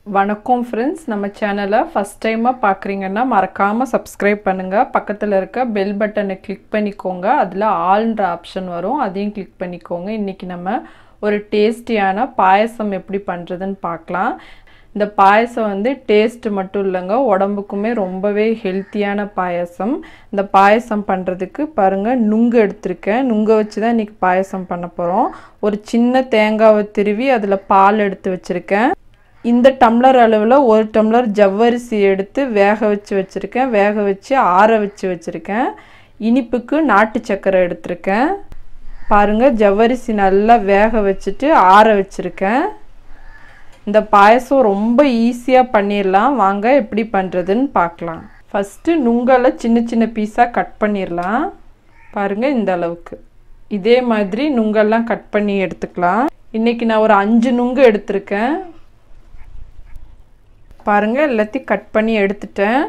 வணக்கம் फ्रेंड्स நம்ம சேனலை ஃபர்ஸ்ட் டைமா பார்க்கறீங்கன்னா மறக்காம Subscribe பண்ணுங்க பக்கத்துல இருக்க பெல் பட்டனை கிளிக் பண்ணிக்கோங்க அதுல ஆல்ன்ற ஆப்ஷன் வரும் அதையும் கிளிக் பண்ணிக்கோங்க இன்னைக்கு நம்ம ஒரு டேஸ்டியான பாயாசம் எப்படி பண்றதுன்னு பார்க்கலாம் இந்த பாயாசம் வந்து டேஸ்ட் மட்டும் இல்லங்க உடம்புக்குமே ரொம்பவே ஹெல்தியான பாயாசம் இந்த பாயாசம் பண்றதுக்கு பாருங்க நுங்கு எடுத்துர்க்கேன் நுங்க வச்சு தான் இன்னைக்கு பாயாசம் பண்ண போறோம் ஒரு சின்ன தேங்காவை திருவி அதுல பால் எடுத்து வச்சிருக்கேன் இந்த டம்ளர் அளவுல ஒரு டம்ளர் ஜவ்வரிசி எடுத்து வேக வச்சிருக்கேன் வேக வச்சு ஆற வச்சிருக்கேன் இனிப்புக்கு நாட்டு சக்கரை எடுத்துர்க்கேன் பாருங்க ஜவ்வரிசி நல்லா வேக வச்சிட்டு ஆற வச்சிருக்கேன் இந்த பாயாசம் ரொம்ப ஈஸியா பண்ணிரலாம் வாங்க எப்படி பண்றதுன்னு பார்க்கலாம் ஃபர்ஸ்ட் நுங்கல சின்ன சின்ன பீஸா கட் பண்ணிரலாம் பாருங்க இந்த அளவுக்கு இதே மாதிரி நுங்கெல்லாம் கட் பண்ணி எடுத்துக்கலாம் இன்னைக்கு நான் ஒரு 5 நுங்கு எடுத்துர்க்கேன் பாருங்க எல்லாத்தையும் கட் பண்ணி எடுத்துட்டேன்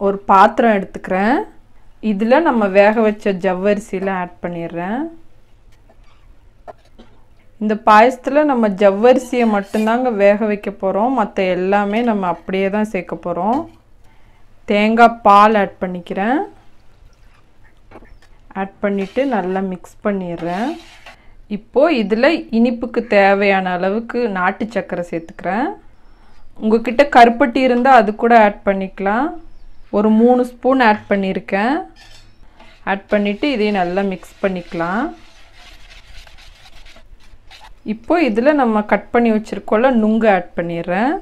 ஒரு பாத்திரம் எடுத்துக்கறேன் இதுல நம்ம வேக வச்ச ஜவ்வரிசில ஆட் பண்ணிறேன் இந்த பாயாசத்துல நம்ம ஜவ்வரிசியை மட்டும் தாங்க வேக வைக்க போறோம் மத்த எல்லாமே நம்ம அப்படியே தான் சேக்க போறோம் தேங்காய் பால் ஆட் பண்ணிக்கிறேன் ஆட் பண்ணிட்டு நல்லா mix பண்ணிறேன் இப்போ இதுல இனிப்புக்கு தேவையான அளவுக்கு நாட்டு சக்கரை சேர்த்துக்கறேன் உங்ககிட்ட கருப்பட்டி இருந்தா அது கூட ஆட் பண்ணிக்கலாம் ஒரு 3 ஸ்பூன் ஆட் பண்ணிருக்கேன் ஆட் பண்ணிட்டு இதை நல்லா mix பண்ணிக்கலாம் இப்போ இதுல நம்ம கட் பண்ணி வச்சிருக்கோல நுங்கு ஆட் பண்ணிறேன்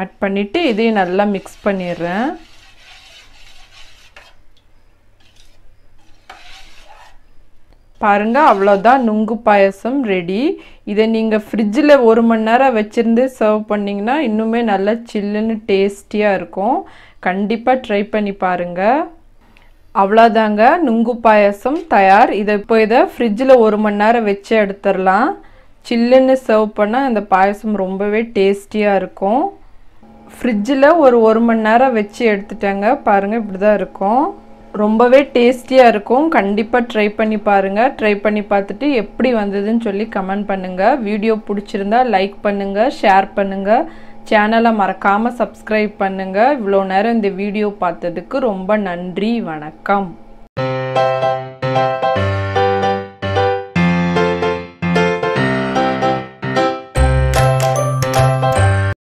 ஆட் பண்ணிட்டு இதை நல்லா mix பண்ணிறேன் பாருங்க அவ்வளவுதான் நுங்கு பாயாசம் ரெடி இத நீங்க ஃப்ரிட்ஜ்ல 1 மணி நேரம் வச்சிருந்து சர்வ் பண்ணீங்கனா இன்னுமே நல்ல சில்லுன்னு டேஸ்டியா இருக்கும் கண்டிப்பா ட்ரை பண்ணி பாருங்க அவ்வளவுதாங்க நுங்கு பாயாசம் தயார் இத ஃப்ரிட்ஜ்ல 1 மணி நேரம் வச்சு எடுத்துறலாம் சில்லுன்னு சர்வ் பண்ணா இந்த பாயாசம் ரொம்பவே டேஸ்டியா இருக்கும் ஃப்ரிட்ஜ்ல ஒரு 1 மணி நேரம் வச்சு எடுத்துட்டேங்க பாருங்க இப்படி தான் இருக்கும் ரொம்பவே டேஸ்டியா இருக்கும் கண்டிப்பா ட்ரை பண்ணி பாருங்க ட்ரை பண்ணி பார்த்துட்டு எப்படி வந்ததுன்னு சொல்லி கமெண்ட் பண்ணுங்க வீடியோ பிடிச்சிருந்தா லைக் பண்ணுங்க ஷேர் பண்ணுங்க சேனலை மறக்காம Subscribe பண்ணுங்க இவ்வளோ நேரம் இந்த வீடியோ பார்த்ததுக்கு ரொம்ப நன்றி வணக்கம்